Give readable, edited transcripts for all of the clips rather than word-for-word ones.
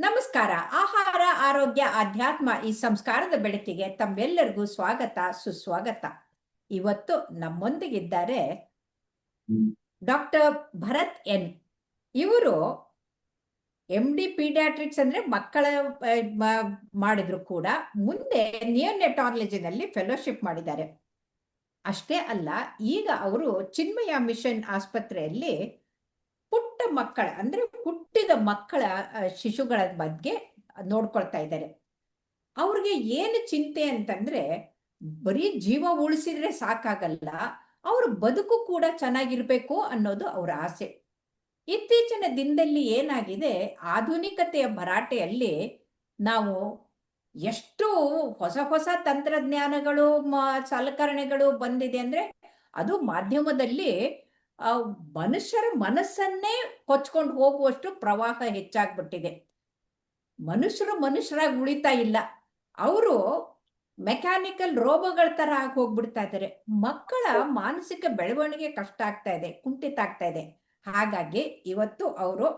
ನಮಸ್ಕಾರ. ಆಹಾರ, ಆರೋಗ್ಯ, ಅಧ್ಯಾತ್ಮ ಈ ಸಂಸ್ಕಾರದ ಬೆಳಕಿಗೆ ತಮ್ಮೆಲ್ಲರಿಗೂ ಸ್ವಾಗತ, ಸುಸ್ವಾಗತ. ಇವತ್ತು ನಮ್ಮೊಂದಿಗಿದ್ದಾರೆ ಡಾಕ್ಟರ್ ಭರತ್ ಎನ್. ಇವರು MD ಪೀಡಿಯಾಟ್ರಿಕ್ಸ್ ಅಂದ್ರೆ ಮಕ್ಕಳ ಮಾಡಿದ್ರು ಕೂಡ ಮುಂದೆ ನಿಯೋನೆಟಾಲಜಿನಲ್ಲಿ ಫೆಲೋಶಿಪ್ ಮಾಡಿದ್ದಾರೆ. ಅಷ್ಟೇ ಅಲ್ಲ, ಈಗ ಅವರು ಚಿನ್ಮಯ ಮಿಷನ್ ಆಸ್ಪತ್ರೆಯಲ್ಲಿ ಪುಟ್ಟ ಮಕ್ಕಳ ಅಂದ್ರೆ ಹುಟ್ಟಿದ ಮಕ್ಕಳ ಶಿಶುಗಳ ಬಗ್ಗೆ ನೋಡ್ಕೊಳ್ತಾ ಇದ್ದಾರೆ. ಅವ್ರಿಗೆ ಏನು ಚಿಂತೆ ಅಂತಂದ್ರೆ ಬರೀ ಜೀವ ಉಳಿಸಿದ್ರೆ ಸಾಕಾಗಲ್ಲ, ಅವ್ರ ಬದುಕು ಕೂಡ ಚೆನ್ನಾಗಿರ್ಬೇಕು ಅನ್ನೋದು ಅವರ ಆಸೆ. ಇತ್ತೀಚಿನ ದಿನದಲ್ಲಿ ಏನಾಗಿದೆ, ಆಧುನಿಕತೆಯ ಭರಾಟೆಯಲ್ಲಿ ನಾವು ಎಷ್ಟು ಹೊಸ ಹೊಸ ತಂತ್ರಜ್ಞಾನಗಳು ಸಲಕರಣೆಗಳು ಬಂದಿದೆ ಅಂದ್ರೆ ಅದು ಮಾಧ್ಯಮದಲ್ಲಿ ಮನುಷ್ಯರ ಮನಸ್ಸನ್ನೇ ಕೊಚ್ಕೊಂಡು ಹೋಗುವಷ್ಟು ಪ್ರವಾಹ ಹೆಚ್ಚಾಗ್ಬಿಟ್ಟಿದೆ. ಮನುಷ್ಯರಾಗಿ ಉಳಿತಾ ಇಲ್ಲ, ಅವರು ಮೆಕ್ಯಾನಿಕಲ್ ರೋಬೋಗಳ ತರ ಆಗಿ ಹೋಗ್ಬಿಡ್ತಾ ಇದ್ದಾರೆ. ಮಕ್ಕಳ ಮಾನಸಿಕ ಬೆಳವಣಿಗೆ ಕಷ್ಟ ಆಗ್ತಾ ಇದೆ, ಕುಂಠಿತ ಆಗ್ತಾ ಇದೆ. ಹಾಗಾಗಿ ಇವತ್ತು ಅವರು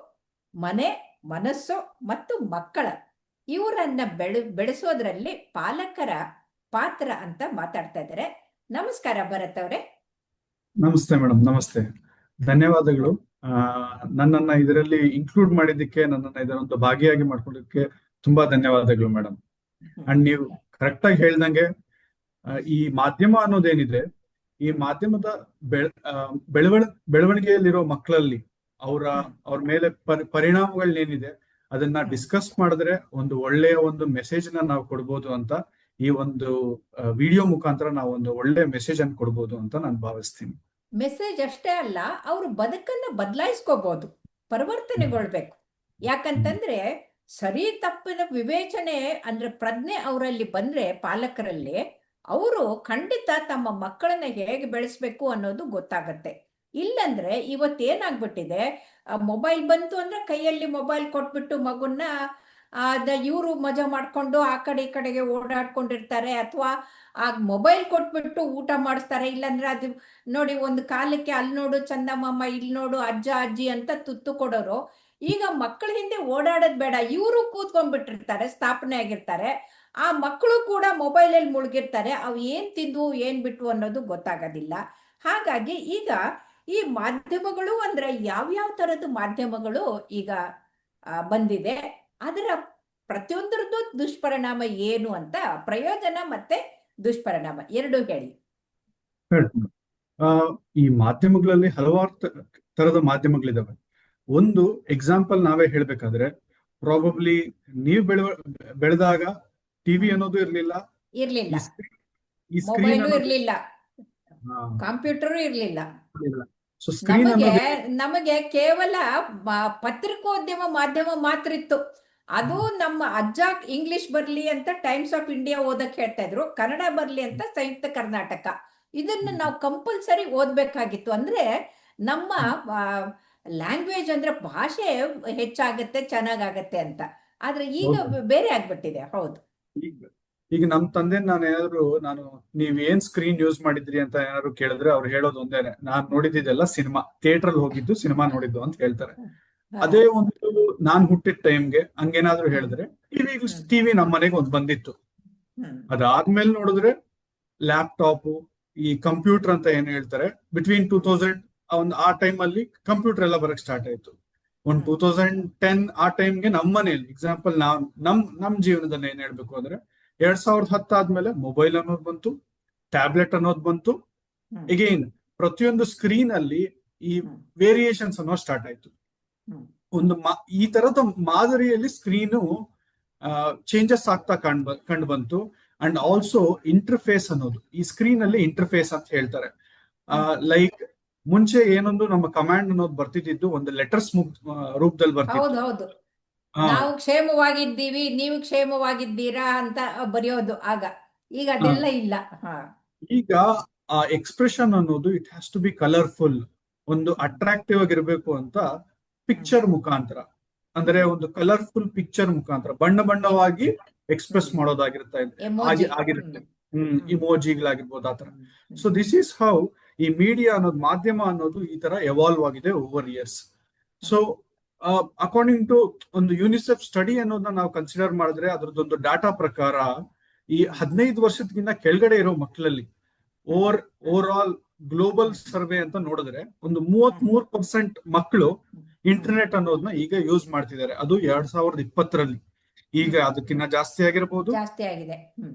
ಮನೆ, ಮನಸ್ಸು ಮತ್ತು ಮಕ್ಕಳ ಇವರನ್ನ ಬೆಳೆಸೋದ್ರಲ್ಲಿ ಪಾಲಕರ ಪಾತ್ರ ಅಂತ ಮಾತಾಡ್ತಾ ಇದ್ದಾರೆ. ನಮಸ್ಕಾರ ಭರತ್ ಅವರೇ. ನಮಸ್ತೆ ಮೇಡಮ್. ನಮಸ್ತೆ, ಧನ್ಯವಾದಗಳು. ನನ್ನನ್ನ ಇದರಲ್ಲಿ ಇನ್ಕ್ಲೂಡ್ ಮಾಡಿದ್ದಕ್ಕೆ, ನನ್ನನ್ನ ಇದರೊಂದು ಭಾಗಿಯಾಗಿ ಮಾಡ್ಕೊಳ್ಳೋದಕ್ಕೆ ತುಂಬಾ ಧನ್ಯವಾದಗಳು ಮೇಡಮ್. ಅಂಡ್ ನೀವು ಕರೆಕ್ಟ್ ಆಗಿ ಹೇಳ್ದಂಗೆ ಈ ಮಾಧ್ಯಮ ಅನ್ನೋದೇನಿದೆ, ಈ ಮಾಧ್ಯಮದ ಬೆಳವಣಿಗೆಯಲ್ಲಿರೋ ಮಕ್ಕಳಲ್ಲಿ ಅವ್ರ ಮೇಲೆ ಪರಿಣಾಮಗಳೇನಿದೆ ಅದನ್ನ ಡಿಸ್ಕಸ್ ಮಾಡಿದ್ರೆ ಒಂದು ಒಳ್ಳೆಯ ಒಂದು ಮೆಸೇಜ್ ನಾವು ಕೊಡ್ಬೋದು ಅಂತ, ಈ ಒಂದು ವಿಡಿಯೋ ಮುಖಾಂತರ ನಾವು ಒಂದು ಒಳ್ಳೆ ಮೆಸೇಜ್ ಅನ್ನು ಕೊಡ್ಬೋದು ಅಂತ ನಾನು ಭಾವಿಸ್ತೀನಿ. ಮೆಸೇಜ್ ಅಷ್ಟೇ ಅಲ್ಲ, ಅವರು ಬದುಕನ್ನ ಬದಲಾಯಿಸ್ಕೋಬಹುದು, ಪರಿವರ್ತನೆಗೊಳ್ಬೇಕು. ಯಾಕಂತಂದ್ರೆ ಸರಿ ತಪ್ಪಿನ ವಿವೇಚನೆ ಅಂದ್ರೆ ಪ್ರಜ್ಞೆ ಅವರಲ್ಲಿ ಬಂದ್ರೆ, ಪಾಲಕರಲ್ಲಿ, ಅವರು ಖಂಡಿತ ತಮ್ಮ ಮಕ್ಕಳನ್ನ ಹೇಗೆ ಬೆಳೆಸ್ಬೇಕು ಅನ್ನೋದು ಗೊತ್ತಾಗತ್ತೆ. ಇಲ್ಲಂದ್ರೆ ಇವತ್ತೇನಾಗ್ಬಿಟ್ಟಿದೆ, ಮೊಬೈಲ್ ಬಂತು ಅಂದ್ರೆ ಕೈಯಲ್ಲಿ ಮೊಬೈಲ್ ಕೊಟ್ಬಿಟ್ಟು ಮಗುನ್ನ ಇವರು ಮಜಾ ಮಾಡ್ಕೊಂಡು ಆ ಕಡೆ ಈ ಕಡೆಗೆ ಓಡಾಡ್ಕೊಂಡಿರ್ತಾರೆ, ಅಥವಾ ಆ ಮೊಬೈಲ್ ಕೊಟ್ಬಿಟ್ಟು ಊಟ ಮಾಡಿಸ್ತಾರೆ. ಇಲ್ಲಾಂದ್ರೆ ಅದು ನೋಡಿ, ಒಂದು ಕಾಲಕ್ಕೆ ಅಲ್ಲಿ ನೋಡು ಚಂದಮಾಮ, ಇಲ್ಲಿ ನೋಡು ಅಜ್ಜ ಅಜ್ಜಿ ಅಂತ ತುತ್ತು ಕೊಡೋರು ಈಗ ಮಕ್ಕಳ ಹಿಂದೆ ಓಡಾಡೋದ್ ಬೇಡ, ಇವರು ಕೂತ್ಕೊಂಡ್ಬಿಟ್ಟಿರ್ತಾರೆ, ಸ್ಥಾಪನೆ ಆಗಿರ್ತಾರೆ. ಆ ಮಕ್ಕಳು ಕೂಡ ಮೊಬೈಲಲ್ಲಿ ಮುಳುಗಿರ್ತಾರೆ. ಅವು ಏನ್ ತಿಂದ್ವು ಏನ್ ಬಿಟ್ವು ಅನ್ನೋದು ಗೊತ್ತಾಗೋದಿಲ್ಲ. ಹಾಗಾಗಿ ಈಗ ಈ ಮಾಧ್ಯಮಗಳು ಅಂದ್ರೆ ಯಾವ್ಯಾವ ತರದ ಮಾಧ್ಯಮಗಳು ಈಗ ಬಂದಿದೆ, ಅದರ ಪ್ರತಿಯೊಂದರದ್ದು ದುಷ್ಪರಿಣಾಮ ಏನು ಅಂತ, ಪ್ರಯೋಜನ ಮತ್ತೆ ದುಷ್ಪರಿಣಾಮ ಎರಡು ಹೇಳಿ. ಈ ಮಾಧ್ಯಮಗಳಲ್ಲಿ ಹಲವಾರು ತರದ ಮಾಧ್ಯಮಗಳಿದಾವೆ. ಒಂದು ಎಕ್ಸಾಂಪಲ್ ನಾವೇ ಹೇಳ್ಬೇಕಾದ್ರೆ, ಪ್ರಾಬಬ್ಲಿ ನೀವು ಬೆಳೆದಾಗ ಟಿವಿ ಅನ್ನೋದು ಇರ್ಲಿಲ್ಲ, ಮೊಬೈಲು ಇರ್ಲಿಲ್ಲ, ಕಂಪ್ಯೂಟರ್ ಇರ್ಲಿಲ್ಲ. ನಮಗೆ ಕೇವಲ ಪತ್ರಿಕೋದ್ಯಮ ಮಾಧ್ಯಮ ಮಾತ್ರ ಇತ್ತು. ಅದು ನಮ್ಮ ಅಜ್ಜ ಇಂಗ್ಲಿಷ್ ಬರ್ಲಿ ಅಂತ ಟೈಮ್ಸ್ ಆಫ್ ಇಂಡಿಯಾ ಓದಕ್ ಹೇಳ್ತಾ ಇದ್ರು, ಕನ್ನಡ ಬರ್ಲಿ ಅಂತ ಸಂಯುಕ್ತ ಕರ್ನಾಟಕ. ಇದನ್ನ ನಾವು ಕಂಪಲ್ಸರಿ ಓದ್ಬೇಕಾಗಿತ್ತು. ಅಂದ್ರೆ ನಮ್ಮ ಲ್ಯಾಂಗ್ವೇಜ್ ಅಂದ್ರೆ ಭಾಷೆ ಹೆಚ್ಚಾಗತ್ತೆ, ಚೆನ್ನಾಗತ್ತೆ ಅಂತ. ಆದ್ರೆ ಈಗ ಬೇರೆ ಆಗ್ಬಿಟ್ಟಿದೆ. ಹೌದು, ಈಗ ನಮ್ ತಂದೆ ನೀವ್ ಏನ್ ಸ್ಕ್ರೀನ್ ಯೂಸ್ ಮಾಡಿದ್ರಿ ಅಂತ ಏನಾದ್ರು ಕೇಳಿದ್ರೆ ಅವ್ರು ಹೇಳೋದು ಒಂದೇನೆ, ನಾನ್ ನೋಡಿದ್ದೆಲ್ಲ ಸಿನಿಮಾ, ಥಿಯೇಟರ್ ಅಲ್ಲಿ ಹೋಗಿದ್ದು, ಸಿನಿಮಾ ನೋಡಿದ್ದು ಅಂತ ಹೇಳ್ತಾರೆ. ಅದೇ ಒಂದು ನಾನ್ ಹುಟ್ಟಿದ ಟೈಮ್ಗೆ ಹಂಗೇನಾದ್ರು ಹೇಳಿದ್ರೆ ಟಿವಿ ನಮ್ ಮನೆಗೆ ಒಂದ್ ಬಂದಿತ್ತು. ಅದಾದ್ಮೇಲೆ ನೋಡಿದ್ರೆ ಲ್ಯಾಪ್ಟಾಪ್, ಈ ಕಂಪ್ಯೂಟರ್ ಅಂತ ಏನ್ ಹೇಳ್ತಾರೆ, ಬಿಟ್ವೀನ್ 2000 ಆ ಟೈಮ್ ಅಲ್ಲಿ ಕಂಪ್ಯೂಟರ್ ಎಲ್ಲ ಬರಕ್ ಸ್ಟಾರ್ಟ್ ಆಯ್ತು. ಒಂದು 2010 ಆ ಟೈಮ್ಗೆ ನಮ್ಮ ಮನೆಯಲ್ಲಿ ಎಕ್ಸಾಂಪಲ್ ನಮ್ ಜೀವನದಲ್ಲಿ ಏನ್ ಹೇಳ್ಬೇಕು ಅಂದ್ರೆ 2010 ಆದ್ಮೇಲೆ ಮೊಬೈಲ್ ಅನ್ನೋದು ಬಂತು, ಟ್ಯಾಬ್ಲೆಟ್ ಅನ್ನೋದು ಬಂತು. ಅಗೈನ್ ಪ್ರತಿಯೊಂದು ಸ್ಕ್ರೀನ್ ಅಲ್ಲಿ ಈ ವೇರಿಯೇಷನ್ಸ್ ಅನ್ನೋದು ಸ್ಟಾರ್ಟ್ ಆಯ್ತು. ಈ ತರದ ಮಾದರಿಯಲ್ಲಿ ಸ್ಕ್ರೀನು ಚೇಂಜಸ್ ಆಗ್ತಾ ಕಂಡು ಬಂತು. ಅಂಡ್ ಆಲ್ಸೋ ಇಂಟರ್ಫೇಸ್ ಅನ್ನೋದು, ಈ ಸ್ಕ್ರೀನ್ ಅಲ್ಲಿ ಇಂಟರ್ಫೇಸ್ ಅಂತ ಹೇಳ್ತಾರೆ. ಲೈಕ್ ಮುಂಚೆ ಏನೊಂದು ನಮ್ಮ ಕಮಾಂಡ್ ಅನ್ನೋದು ಬರ್ತಿದ್ದು ಒಂದು ಲೆಟರ್ಸ್ ರೂಪದಲ್ಲಿ ಬರ್ತಿತ್ತು. ನಾವು ಕ್ಷೇಮವಾಗಿದ್ದೀವಿ, ನೀವು ಕ್ಷೇಮವಾಗಿದ್ದೀರಾ ಅಂತ ಬರೆಯೋದು ಆಗ. ಈಗ ಅದೆಲ್ಲ ಇಲ್ಲ. ಈಗ ಆ ಎಕ್ಸ್ಪ್ರೆಷನ್ ಅನ್ನೋದು it has to be colourful, ಒಂದು ಅಟ್ರಾಕ್ಟಿವ್ ಆಗಿರ್ಬೇಕು ಅಂತ ಪಿಕ್ಚರ್ ಮುಖಾಂತರ, ಅಂದ್ರೆ ಒಂದು ಕಲರ್ಫುಲ್ ಪಿಕ್ಚರ್ ಮುಖಾಂತರ ಬಣ್ಣವಾಗಿ ಎಕ್ಸ್ಪ್ರೆಸ್ ಮಾಡೋದಾಗಿರುತ್ತೆ. ಇಮೋಜಿಗಳಾಗಿರ್ಬೋದು ಆತರ. ಸೊ ದಿಸ್ ಈಸ್ ಹೌ ಈ ಮೀಡಿಯಾ ಅನ್ನೋದು, ಮಾಧ್ಯಮ ಅನ್ನೋದು ಈ ತರ ಎವಾಲ್ವ್ ಆಗಿದೆ over years. So according to ಒಂದು ಯುನಿಸೆಫ್ ಸ್ಟಡಿ ಅನ್ನೋದನ್ನ ನಾವು ಕನ್ಸಿಡರ್ ಮಾಡಿದ್ರೆ ಅದರದ್ದೊಂದು ಡಾಟಾ ಪ್ರಕಾರ ಈ 15 ವರ್ಷಕ್ಕಿಂತ ಕೆಳಗಡೆ ಇರೋ ಮಕ್ಕಳಲ್ಲಿ ಓವರ್ ಆಲ್ ಗ್ಲೋಬಲ್ ಸರ್ವೆ ಅಂತ ನೋಡಿದ್ರೆ ಒಂದು 33% ಮಕ್ಕಳು ಇಂಟರ್ನೆಟ್ ಅನ್ನೋದನ್ನ ಈಗ ಯೂಸ್ ಮಾಡ್ತಿದ್ದಾರೆ. ಅದು 2020ರಲ್ಲಿ. ಈಗ ಅದಕ್ಕಿಂತ ಜಾಸ್ತಿ ಆಗಿರ್ಬೋದು, ಜಾಸ್ತಿ ಆಗಿದೆ.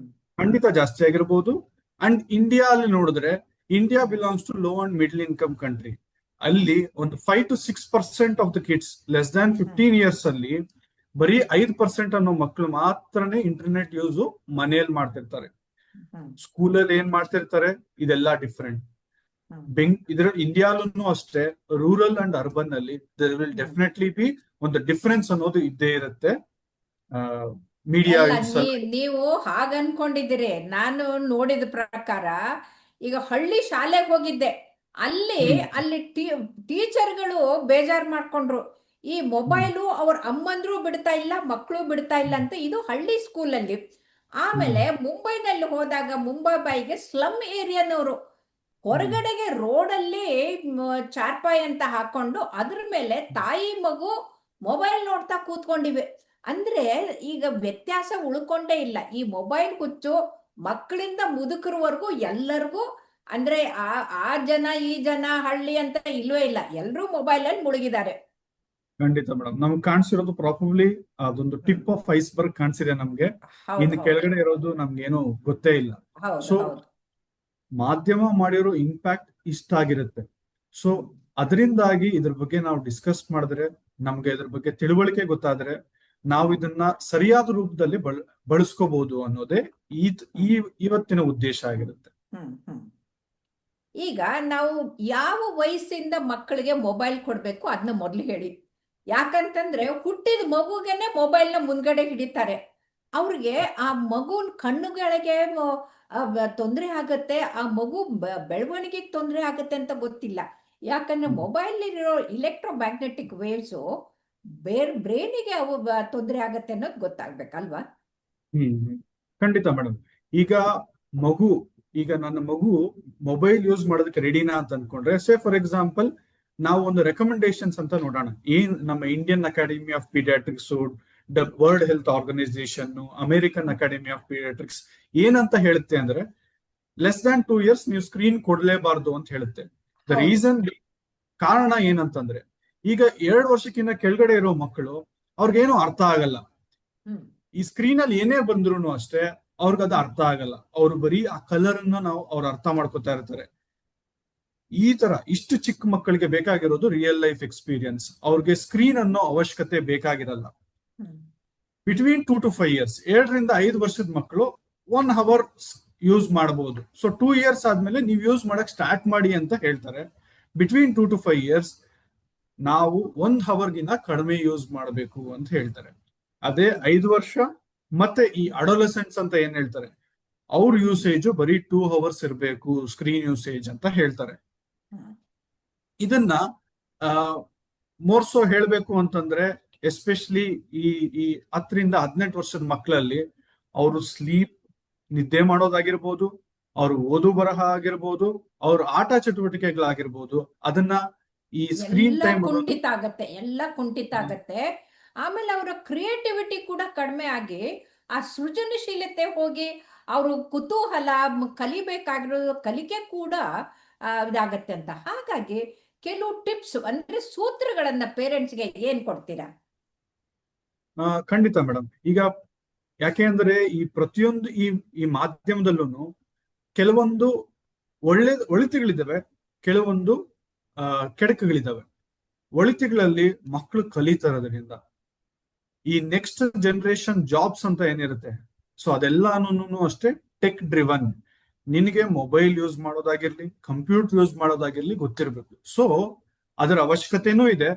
ಖಂಡಿತ ಜಾಸ್ತಿ ಆಗಿರ್ಬೋದು. ಅಂಡ್ ಇಂಡಿಯಾ ಅಲ್ಲಿ ನೋಡಿದ್ರೆ India belongs to low and middle income country. ಅಲ್ಲಿ ಒಂದು 5 to 6% of the kids less than 15 years ಅಲ್ಲಿ ಬರೀ 5% ಅನ್ನೋ ಮಕ್ಕಳು ಮಾತ್ರನೇ ಇಂಟರ್ನೆಟ್ ಯೂಸ್ ಮನೆಯಲ್ಲಿ ಮಾಡ್ತಿರ್ತಾರೆ. ಸ್ಕೂಲಲ್ಲಿ ಏನ್ ಮಾಡ್ತಿರ್ತಾರೆ ಇದೆಲ್ಲ ಡಿಫ್ರೆಂಟ್. ಇದ್ರ ಇಂಡಿಯಾಲೂ ಅಷ್ಟೇ ರೂರಲ್ ಅಂಡ್ ಅರ್ಬನ್ ಅಲ್ಲಿ ದೇರ್ ವಿಲ್ ಡೆಫಿನೆಟ್ಲಿ ಬಿ ಒಂದು ಡಿಫರೆನ್ಸ್ ಅನ್ನೋದು ಇದ್ದೇ ಇರುತ್ತೆ. ಮೀಡಿಯಾ ನೀವು ಹಾಗ ಅನ್ಕೊಂಡಿದ್ದೀರಿ. ನಾನು ನೋಡಿದ ಪ್ರಕಾರ ಈಗ ಹಳ್ಳಿ ಶಾಲೆಗೆ ಹೋಗಿದ್ದೆ, ಅಲ್ಲಿ ಟೀಚರ್ಗಳು ಬೇಜಾರ್ ಮಾಡ್ಕೊಂಡ್ರು. ಈ ಮೊಬೈಲು ಅವ್ರ ಅಮ್ಮಂದ್ರು ಬಿಡ್ತಾ ಇಲ್ಲ, ಮಕ್ಕಳು ಬಿಡ್ತಾ ಇಲ್ಲ ಅಂತ. ಇದು ಹಳ್ಳಿ ಸ್ಕೂಲಲ್ಲಿ. ಆಮೇಲೆ ಮುಂಬೈನಲ್ಲಿ ಹೋದಾಗ ಮುಂಬೈಗೆ ಸ್ಲಮ್ ಏರಿಯಾನವರು ಹೊರಗಡೆಗೆ ರೋಡಲ್ಲಿ ಚಾರ್ಪಾಯ್ ಅಂತ ಹಾಕೊಂಡು ಅದ್ರ ಮೇಲೆ ತಾಯಿ ಮಗು ಮೊಬೈಲ್ ನೋಡ್ತಾ ಕೂತ್ಕೊಂಡಿವೆ. ಅಂದ್ರೆ ಈಗ ವ್ಯತ್ಯಾಸ ಉಳ್ಕೊಂಡೇ ಇಲ್ಲ. ಈ ಮೊಬೈಲ್ ಹುಚ್ಚು ಮಕ್ಕಳಿಂದ ಮುದುಕರವರೆಗೂ ಎಲ್ಲರಿಗೂ, ಅಂದ್ರೆ ಆ ಜನ ಈ ಜನ ಹಳ್ಳಿ ಅಂತ ಇಲ್ವೇ ಇಲ್ಲ, ಎಲ್ಲರೂ ಮೊಬೈಲ್ ಅಲ್ಲಿ ಮುಳುಗಿದ್ದಾರೆ. ಖಂಡಿತ ಮೇಡಮ್. ನಮ್ಗೆ ಕಾಣಿಸಿರೋದು ಪ್ರಾಬಬ್ಲಿ ಅದೊಂದು ಟಿಪ್ ಆಫ್ ಐಸ್ಬರ್ಗ್ ಕಾಣಿಸಿದೆ ನಮ್ಗೆ. ಇನ್ನು ಕೆಳಗಡೆ ಇರೋದು ನಮ್ಗೇನು ಗೊತ್ತೇ ಇಲ್ಲ. ಸೊ ಮಾಧ್ಯಮ ಮಾಡಿರೋ ಇಂಪ್ಯಾಕ್ಟ್ ಇಷ್ಟ ಆಗಿರುತ್ತೆ. ಸೊ ಅದರಿಂದಾಗಿ ಇದ್ರ ಬಗ್ಗೆ ನಾವು ಡಿಸ್ಕಸ್ ಮಾಡಿದ್ರೆ, ನಮ್ಗೆ ಇದ್ರ ಬಗ್ಗೆ ತಿಳುವಳಿಕೆ ಗೊತ್ತಾದ್ರೆ ನಾವು ಇದನ್ನ ಸರಿಯಾದ ರೂಪದಲ್ಲಿ ಬಳಸ್ಕೋಬಹುದು ಅನ್ನೋದೇ ಇವತ್ತಿನ ಉದ್ದೇಶ ಆಗಿರುತ್ತೆ. ಈಗ ನಾವು ಯಾವ ವಯಸ್ಸಿಂದ ಮಕ್ಕಳಿಗೆ ಮೊಬೈಲ್ ಕೊಡ್ಬೇಕು ಅದನ್ನ ಮೊದಲು ಹೇಳಿ. ಯಾಕಂತಂದ್ರೆ ಹುಟ್ಟಿದ ಮಗುಗೆನೆ ಮೊಬೈಲ್ನ ಮುಂದ್ಗಡೆ ಹಿಡಿತಾರೆ. ಅವ್ರಿಗೆ ಆ ಮಗುನ್ ಕಣ್ಣುಗಳಿಗೆ ತೊಂದರೆ ಆಗತ್ತೆ, ಆ ಮಗು ಬೆಳವಣಿಗೆಗೆ ತೊಂದರೆ ಆಗತ್ತೆ ಅಂತ ಗೊತ್ತಿಲ್ಲ. ಯಾಕಂದ್ರೆ ಮೊಬೈಲ್ ಇರೋ ಇಲೆಕ್ಟ್ರೋಮ್ಯಾಗ್ನೆಟಿಕ್ ವೇವ್ಸು ಬ್ರೈನಿಗೆ ಅವು ತೊಂದರೆ ಆಗತ್ತೆ ಅನ್ನೋದು ಗೊತ್ತಾಗ್ಬೇಕಲ್ವಾ? ಖಂಡಿತ ಮೇಡಮ್. ಈಗ ನನ್ನ ಮಗು ಮೊಬೈಲ್ ಯೂಸ್ ಮಾಡೋದಕ್ಕೆ ರೆಡಿನಾ ಅಂತ ಅನ್ಕೊಂಡ್ರೆ, ಸೇ ಫಾರ್ ಎಕ್ಸಾಂಪಲ್ ನಾವು ಒಂದು ರೆಕಮೆಂಡೇಶನ್ಸ್ ಅಂತ ನೋಡೋಣ. ನಮ್ಮ Indian Academy of Pediatrics, World Health Organization, American Academy of Pediatrics ಏನಂತ ಹೇಳುತ್ತೆ ಅಂದ್ರೆ ಲೆಸ್ ದ್ಯಾನ್ 2 years ನೀವು ಸ್ಕ್ರೀನ್ ಕೊಡ್ಲೇಬಾರ್ದು ಅಂತ ಹೇಳುತ್ತೆ. ದ ರೀಸನ್, ಕಾರಣ ಏನಂತಂದ್ರೆ ಈಗ 2 ವರ್ಷಕ್ಕಿಂತ ಕೆಳಗಡೆ ಇರೋ ಮಕ್ಕಳು ಅವ್ರಿಗೇನು ಅರ್ಥ ಆಗಲ್ಲ. ಈ ಸ್ಕ್ರೀನ್ ಅಲ್ಲಿ ಏನೇ ಬಂದ್ರು ಅಷ್ಟೇ ಅವ್ರಿಗದು ಅರ್ಥ ಆಗಲ್ಲ. ಅವ್ರು ಬರೀ ಆ ಕಲರ್ ಅನ್ನ ಅವ್ರು ಅರ್ಥ ಮಾಡ್ಕೊತಾ ಇರ್ತಾರೆ. ಈ ತರ ಇಷ್ಟು ಚಿಕ್ಕ ಮಕ್ಕಳಿಗೆ ಬೇಕಾಗಿರೋದು ರಿಯಲ್ ಲೈಫ್ ಎಕ್ಸ್ಪೀರಿಯನ್ಸ್. ಅವ್ರಿಗೆ ಸ್ಕ್ರೀನ್ ಅನ್ನೋ ಅವಶ್ಯಕತೆ ಬೇಕಾಗಿರಲ್ಲ. ಬಿಟ್ವೀನ್ 2 to 5 years, 7 ರಿಂದ 5 ವರ್ಷದ ಮಕ್ಕಳು 1 hour ಯೂಸ್ ಮಾಡಬಹುದು. ಸೊ 2 years ಆದ್ಮೇಲೆ ನೀವು ಯೂಸ್ ಮಾಡಕ್ ಸ್ಟಾರ್ಟ್ ಮಾಡಿ ಅಂತ ಹೇಳ್ತಾರೆ. ಬಿಟ್ವೀನ್ 2 to 5 years ನಾವು 1 hour ಗಿಂತ ಕಡಿಮೆ ಯೂಸ್ ಮಾಡಬೇಕು ಅಂತ ಹೇಳ್ತಾರೆ. ಅದೇ 5 ವರ್ಷ ಮತ್ತೆ ಈ ಅಡೋಲೆಸೆಂಟ್ಸ್ ಅಂತ ಏನ್ ಹೇಳ್ತಾರೆ, ಅವ್ರ ಯೂಸೇಜ್ ಬರೀ 2 hours ಇರಬೇಕು ಸ್ಕ್ರೀನ್ ಯೂಸೇಜ್ ಅಂತ ಹೇಳ್ತಾರೆ. ಇದನ್ನ ಮೋರ್ಸೋ ಹೇಳ್ಬೇಕು ಅಂತಂದ್ರೆ ಎಸ್ಪೆಷಲಿ ಈ 10 ರಿಂದ 18 ವರ್ಷದ ಮಕ್ಕಳಲ್ಲಿ ಅವರು ನಿದ್ದೆ ಮಾಡೋದಾಗಿರ್ಬೋದು, ಅವ್ರು ಓದು ಬರಹ ಆಗಿರ್ಬೋದು, ಅವ್ರ ಆಟ ಚಟುವಟಿಕೆಗಳಾಗಿರ್ಬೋದು, ಅದನ್ನ ಈ ಸ್ಕ್ರೀನ್ ಟೈಮ್ ಎಲ್ಲ ಕುಂಠಿತ ಆಗತ್ತೆ. ಆಮೇಲೆ ಅವರ ಕ್ರಿಯೇಟಿವಿಟಿ ಕೂಡ ಕಡಿಮೆ ಆಗಿ ಆ ಸೃಜನಶೀಲತೆ ಹೋಗಿ ಅವರು ಕುತೂಹಲ ಕಲಿಬೇಕಾಗಿರೋ ಕಲಿಕೆ ಕೂಡ ಇದಾಗತ್ತೆ ಅಂತ. ಹಾಗಾಗಿ ಕೆಲವು ಟಿಪ್ಸ್ ಅಂದ್ರೆ ಸೂತ್ರಗಳನ್ನ ಪೇರೆಂಟ್ಸ್ಗೆ ಏನ್ ಕೊಡ್ತೀರಾ? ಖಂಡಿತ ಮೇಡಮ್. ಈಗ ಯಾಕೆ ಅಂದ್ರೆ ಈ ಪ್ರತಿಯೊಂದು ಈ ಮಾಧ್ಯಮದಲ್ಲೂ ಕೆಲವೊಂದು ಒಳಿತುಗಳಿದ್ದಾವೆ, ಕೆಲವೊಂದು ಕೆಡಕುಗಳಿದ್ದಾವೆ. ಒಳಿತುಗಳಲ್ಲಿ ಮಕ್ಕಳು ಕಲಿತಾರದ್ರಿಂದ ಈ ನೆಕ್ಸ್ಟ್ ಜನರೇಷನ್ ಜಾಬ್ಸ್ ಅಂತ ಏನಿರುತ್ತೆ, ಸೊ ಅದೆಲ್ಲಾನು ಅಷ್ಟೇ ಟೆಕ್ ಡ್ರಿವನ್. ನಿನಗೆ ಮೊಬೈಲ್ ಯೂಸ್ ಮಾಡೋದಾಗಿರ್ಲಿ, ಕಂಪ್ಯೂಟರ್ ಯೂಸ್ ಮಾಡೋದಾಗಿರ್ಲಿ ಗೊತ್ತಿರಬೇಕು. ಸೊ ಅದರ ಅವಶ್ಯಕತೆನೂ ಇದೆ.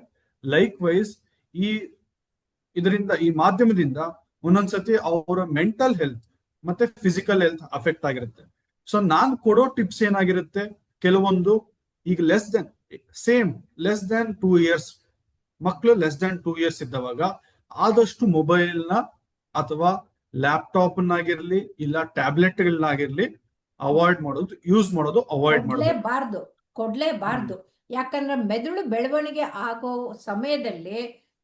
ಲೈಕ್ ವೈಸ್ ಈ ಮಾಧ್ಯಮದಿಂದ ಒಂದೊಂದ್ಸತಿ ಅವರ ಮೆಂಟಲ್ ಹೆಲ್ತ್ ಮತ್ತೆ ಫಿಸಿಕಲ್ ಹೆಲ್ತ್ ಅಫೆಕ್ಟ್ ಆಗಿರುತ್ತೆ. ಸೊ ನಾನ್ ಕೊಡೋ ಟಿಪ್ಸ್ ಏನಾಗಿರುತ್ತೆ, ಕೆಲವೊಂದು ಈಗ ಲೆಸ್ ದ್ಯಾನ್ 2 years ಮಕ್ಕಳು ಲೆಸ್ ದ್ಯಾನ್ 2 years ಇದ್ದವಾಗ ಆದಷ್ಟು ಮೊಬೈಲ್ನ ಅಥವಾ ಲ್ಯಾಪ್ಟಾಪ್ ಆಗಿರ್ಲಿ ಇಲ್ಲ ಟ್ಯಾಬ್ಲೆಟ್ಗಳನ್ನಾಗಿರ್ಲಿ ಯೂಸ್ ಮಾಡೋದು ಅವಾಯ್ಡ್ ಕೊಡ್ಲೇಬಾರ್ದು. ಯಾಕಂದ್ರೆ ಮೆದುಳು ಬೆಳವಣಿಗೆ ಆಗೋ ಸಮಯದಲ್ಲಿ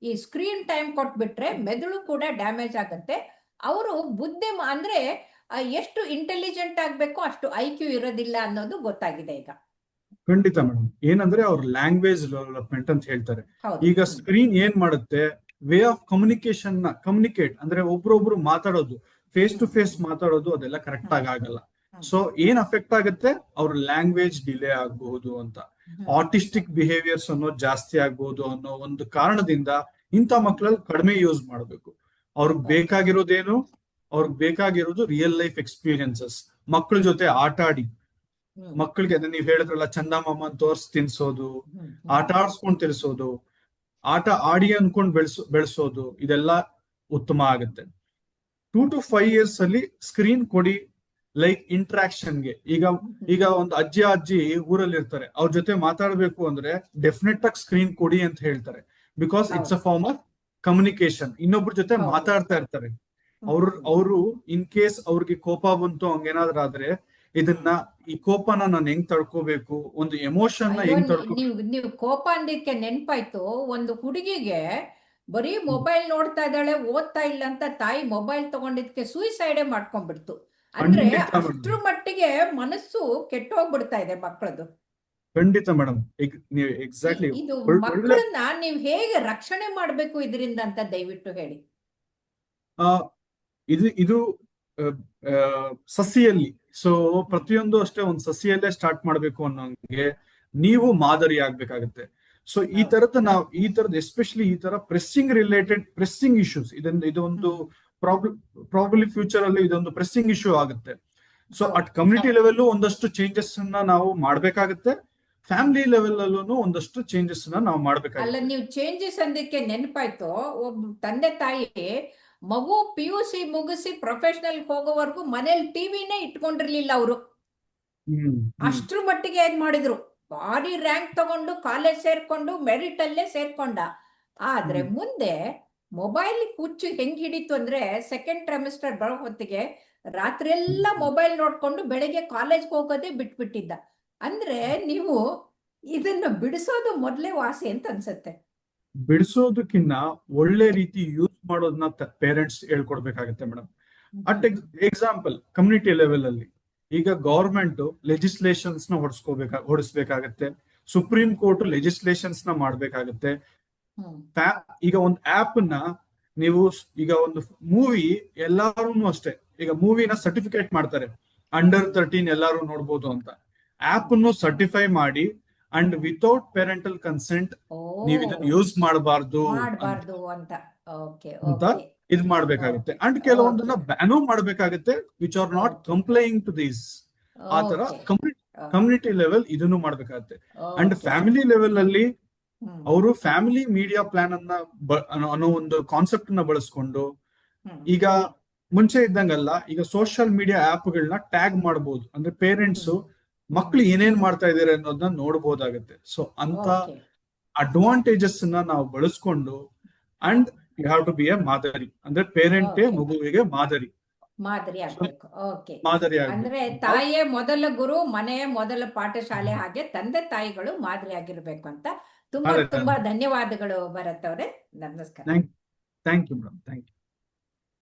ಈ ಸ್ಕ್ರೀನ್ ಟೈಮ್ ಕೊಟ್ಬಿಟ್ರೆ ಮೆದುಳು ಕೂಡ ಡ್ಯಾಮೇಜ್ ಆಗುತ್ತೆ. ಅವರು ಬುದ್ಧಿ ಅಂದ್ರೆ ಎಷ್ಟು ಇಂಟೆಲಿಜೆಂಟ್ ಆಗ್ಬೇಕು ಅಷ್ಟು IQ ಇರೋದಿಲ್ಲ ಅನ್ನೋದು ಗೊತ್ತಾಗಿದೆ ಈಗ. ಖಂಡಿತ ಮೇಡಮ್. ಏನಂದ್ರೆ ಅವ್ರ ಲ್ಯಾಂಗ್ವೇಜ್ ಡೆವಲಪ್ಮೆಂಟ್ ಅಂತ ಹೇಳ್ತಾರೆ. ಹೌದು. ಈಗ ಸ್ಕ್ರೀನ್ ಏನ್ ಮಾಡುತ್ತೆ, ವೇ ಆಫ್ ಕಮ್ಯುನಿಕೇಶನ್ ನ ಕಮ್ಯುನಿಕೇಟ್ ಅಂದ್ರೆ ಒಬ್ರೊಬ್ರು ಮಾತಾಡೋದು, ಫೇಸ್ ಟು ಫೇಸ್ ಮಾತಾಡೋದು ಅದೆಲ್ಲ ಕರೆಕ್ಟ್ ಆಗಿ ಆಗಲ್ಲ. ಸೊ ಏನ್ ಅಫೆಕ್ಟ್ ಆಗುತ್ತೆ, ಅವ್ರ ಲ್ಯಾಂಗ್ವೇಜ್ ಡಿಲೇ ಆಗಬಹುದು ಅಂತ, ಆಟಿಸ್ಟಿಕ್ ಬಿಹೇವಿಯರ್ಸ್ ಅನ್ನೋದು ಜಾಸ್ತಿ ಆಗ್ಬಹುದು ಅನ್ನೋ ಒಂದು ಕಾರಣದಿಂದ ಇಂಥ ಮಕ್ಕಳಲ್ಲಿ ಕಡಿಮೆ ಯೂಸ್ ಮಾಡಬೇಕು. ಅವ್ರಿಗೆ ಬೇಕಾಗಿರೋದೇನು, ಅವ್ರಿಗೆ ಬೇಕಾಗಿರೋದು ರಿಯಲ್ ಲೈಫ್ ಎಕ್ಸ್ಪೀರಿಯನ್ಸಸ್. ಮಕ್ಕಳ ಜೊತೆ ಆಟ ಆಡಿ, ಮಕ್ಕಳಿಗೆ ನೀವ್ ಹೇಳಿದ್ರಲ್ಲ ಚಂದಮಾಮ ತೋರ್ಸ್ ತಿನ್ಸೋದು, ಆಟ ಆಡ್ಸ್ಕೊಂಡ್ ತಿನ್ಸೋದು, ಆಟ ಆಡಿ ಅನ್ಕೊಂಡ್ ಬೆಳೆಸೋದು, ಇದೆಲ್ಲ ಉತ್ತಮ ಆಗುತ್ತೆ. 2 to 5 years ಅಲ್ಲಿ ಸ್ಕ್ರೀನ್ ಕೊಡಿ, ಲೈಕ್ ಇಂಟ್ರಾಕ್ಷನ್ಗೆ. ಈಗ ಒಂದು ಅಜ್ಜಿ ಊರಲ್ಲಿ ಇರ್ತಾರೆ, ಅವ್ರ ಜೊತೆ ಮಾತಾಡ್ಬೇಕು ಅಂದ್ರೆ ಡೆಫಿನೆಟ್ ಆಗಿ ಸ್ಕ್ರೀನ್ ಕೊಡಿ ಅಂತ ಹೇಳ್ತಾರೆ. Because it's a form of communication. ಇನ್ನೊಬ್ರ ಜೊತೆ ಮಾತಾಡ್ತಾ ಇರ್ತಾರೆ. ಅವರು ಇನ್ ಕೇಸ್ ಅವ್ರಿಗೆ ಕೋಪ ಬಂತು ಹಂಗೇನಾದ್ರೂ ಆದ್ರೆ ಇದನ್ನ, ಈ ಕೋಪನ ನಾನು ಹೆಂಗ್ ತಡ್ಕೋಬೇಕು, ಒಂದು ಎಮೋಷನ್ ನ ಹೆಂಗ್ ತಡ್ಕೋಬೇಕು. ನೀವು ಕೋಪ ಅಂದಿದ್ಕೆ ನೆನ್ಪಾಯ್ತು, ಒಂದು ಹುಡುಗಿಗೆ ಬರೀ ಮೊಬೈಲ್ ನೋಡ್ತಾ ಇದ್ದಾಳೆ, ಓದ್ತಾ ಇಲ್ಲ ಅಂತ ತಾಯಿ ಮೊಬೈಲ್ ತಗೊಂಡಿದ್ಕೆ ಸೂಯಿಸೈಡೇ ಮಾಡ್ಕೊಂಡ್ಬಿಡ್ತು. ಅಂದ್ರೆ ಅಷ್ಟ್ರ ಮಟ್ಟಿಗೆ ಮನಸ್ಸು ಕೆಟ್ಟೋಗ್ಬಿಡ್ತಾ ಇದೆ ಮಕ್ಕಳದು. ಖಂಡಿತ ಮೇಡಮ್, ನೀವು ಎಕ್ಸಾಕ್ಟ್ಲಿ. ಇದು ಮಕ್ಕಳನ್ನ ನೀವು ಹೇಗೆ ರಕ್ಷಣೆ ಮಾಡ್ಬೇಕು ಇದರಿಂದ ಅಂತ ದಯವಿಟ್ಟು ಹೇಳಿ. ಇದು ಸಸಿಯಲ್ಲಿ, ಸೊ ಪ್ರತಿಯೊಂದು ಅಷ್ಟೇ ಒಂದು ಸಸಿಯಲ್ಲೇ ಸ್ಟಾರ್ಟ್ ಮಾಡ್ಬೇಕು ಅನ್ನೋಂಗೆ ನೀವು ಮಾದರಿ ಆಗ್ಬೇಕಾಗತ್ತೆ. ಸೊ ಈ ತರದ ಎಸ್ಪೆಷಲಿ ಈ ತರ ಪ್ರೆಸ್ಸಿಂಗ್ ಇಶ್ಯೂಸ್, ಇದೊಂದು ಪ್ರಾಬ್ಲಿ ಫ್ಯೂಚರ್ ಅಲ್ಲಿ ಇದೊಂದು ಪ್ರೆಸ್ಸಿಂಗ್ ಇಶ್ಯೂ ಆಗುತ್ತೆ. ಸೊ ಅಟ್ ಕಮ್ಯುನಿಟಿ ಲೆವೆಲ್ ಒಂದಷ್ಟು ಚೇಂಜಸ್ ನಾವು ಮಾಡ್ಬೇಕಾಗತ್ತೆ, ಫ್ಯಾಮಿಲಿ ಲೆವೆಲ್ ಅಲ್ಲೂ ಒಂದಷ್ಟು ಚೇಂಜಸ್ ನಾವು ಮಾಡ್ಬೇಕಾಗುತ್ತೆ. ಅಲ್ಲ, ನೀವು ಚೇಂಜಸ್ ಅಂದಕ್ಕೆ ನೆನಪಾಯ್ತು, ಒಬ್ಬ ತಂದೆ ತಾಯಿ ಮಗು PUC ಮುಗಿಸಿ ಪ್ರೊಫೆಷನಲ್ ಹೋಗೋವರೆಗೂ ಮನೇಲಿ ಟಿವಿನೇ ಇಟ್ಕೊಂಡಿರ್ಲಿಲ್ಲ ಅವರು. ಅಷ್ಟ್ರ ಮಟ್ಟಿಗೆ ಏನ್ ಮಾಡಿದ್ರು, ಭಾರಿ ರ್ಯಾಂಕ್ ತಗೊಂಡು ಕಾಲೇಜ್ ಸೇರ್ಕೊಂಡು ಮೆರಿಟ್ ಅಲ್ಲೇ ಸೇರ್ಕೊಂಡ. ಆದ್ರೆ ಮುಂದೆ ಮೊಬೈಲ್ ಹುಚ್ಚು ಹೆಂಗ್ ಹಿಡಿತು ಅಂದ್ರೆ, ಸೆಕೆಂಡ್ ಟ್ರೈಮಿಸ್ಟರ್ ಬರೋ ಹೊತ್ತಿಗೆ ರಾತ್ರಿ ಎಲ್ಲ ಮೊಬೈಲ್ ನೋಡ್ಕೊಂಡು ಬೆಳಗ್ಗೆ ಕಾಲೇಜ್ಗೆ ಹೋಗೋದೇ ಬಿಟ್ಬಿಟ್ಟಿದ್ದ. ಅಂದ್ರೆ ನೀವು ಇದನ್ನ ಬಿಡಿಸೋದು ಮೊದ್ಲೇ ವಾಸಿ ಅಂತ ಅನ್ಸುತ್ತೆ. ಬಿಡಿಸೋದಕ್ಕಿನ್ನ ಒಳ್ಳೆ ರೀತಿ ಯೂಸ್ ಮಾಡೋದನ್ನ ಪೇರೆಂಟ್ಸ್ ಹೇಳ್ಕೊಡ್ಬೇಕಾಗತ್ತೆ madam. At example community level ಅಲ್ಲಿ ಈಗ ಗವರ್ಮೆಂಟ್ ಲೆಜಿಸ್ಲೇಷನ್ಸ್ ನ ಹೊಡಿಸ್ಬೇಕಾಗತ್ತೆ, ಸುಪ್ರೀಂ ಕೋರ್ಟ್ ಲೆಜಿಸ್ಲೇಷನ್ಸ್ ನ ಮಾಡ್ಬೇಕಾಗತ್ತೆ. ಈಗ ಒಂದು ಆಪ್ ನ ನೀವು, ಈಗ ಒಂದು ಮೂವಿ ಎಲ್ಲಾರು ಅಷ್ಟೇ, ಈಗ ಮೂವಿನ ಸರ್ಟಿಫಿಕೇಟ್ ಮಾಡ್ತಾರೆ, ಅಂಡರ್ 13 ಎಲ್ಲಾರು ನೋಡ್ಬೋದು ಅಂತ. ಆಪ್ ಅನ್ನು ಸರ್ಟಿಫೈ ಮಾಡಿ ಅಂಡ್ ವಿತೌಟ್ ಪೇರೆಂಟಲ್ ಕನ್ಸೆಂಟ್ ನೀವು ಇದನ್ನ ಯೂಸ್ ಮಾಡಬಾರ್ದು ಅಂತ ಇದ್ ಮಾಡ್ಬೇಕಾಗುತ್ತೆ. ಅಂಡ್ ಕೆಲವೊಂದನ್ನ ಬ್ಯಾನು ಮಾಡ್ಬೇಕಾಗುತ್ತೆ, which are not complying to this. ಆ ತರ ಕಮ್ಯುನಿಟಿ ಲೆವೆಲ್ ಇದನ್ನು ಮಾಡ್ಬೇಕಾಗುತ್ತೆ. ಅಂಡ್ ಫ್ಯಾಮಿಲಿ ಲೆವೆಲ್ ಅಲ್ಲಿ ಅವರು ಫ್ಯಾಮಿಲಿ ಮೀಡಿಯಾ ಪ್ಲಾನ್ ಅನ್ನೋ ಒಂದು ಕಾನ್ಸೆಪ್ಟ್ ನ ಬಳಸ್ಕೊಂಡು, ಈಗ ಮುಂಚೆ ಇದ್ದಂಗಲ್ಲ, ಈಗ ಸೋಷಿಯಲ್ ಮೀಡಿಯಾ ಆಪ್ ಗಳನ್ನ ಟ್ಯಾಗ್ ಮಾಡಬಹುದು. ಅಂದ್ರೆ ಪೇರೆಂಟ್ಸ್ ಮಕ್ಳು ಏನೇನ್ ಮಾಡ್ತಾ ಇದಾರೆ ಅನ್ನೋದನ್ನ ನೋಡ್ಬೋದಾಗತ್ತೆ. ಸೊ ಅಂತ ಅಡ್ವಾಂಟೇಜಸ್ ನಾವು ಬಳಸ್ಕೊಂಡು, and you have to be a ಮಾದರಿ, ಅಂದ್ರೆ ಪೇರೆಂಟೇ ಮಗುವಿಗೆ ಮಾದರಿ ಆಗ್ಬೇಕು. ಓಕೆ, ಮಾದರಿ ಅಂದ್ರೆ ತಾಯಿಯೇ ಮೊದಲ ಗುರು, ಮನೆಯೇ ಮೊದಲ ಪಾಠಶಾಲೆ, ಹಾಗೆ ತಂದೆ ತಾಯಿಗಳು ಮಾದರಿ ಆಗಿರ್ಬೇಕು ಅಂತ. ತುಂಬಾ ಧನ್ಯವಾದಗಳು ಭರತ್ ಅವರೇ. ನಮಸ್ಕಾರ. Thank you madam. Thank you.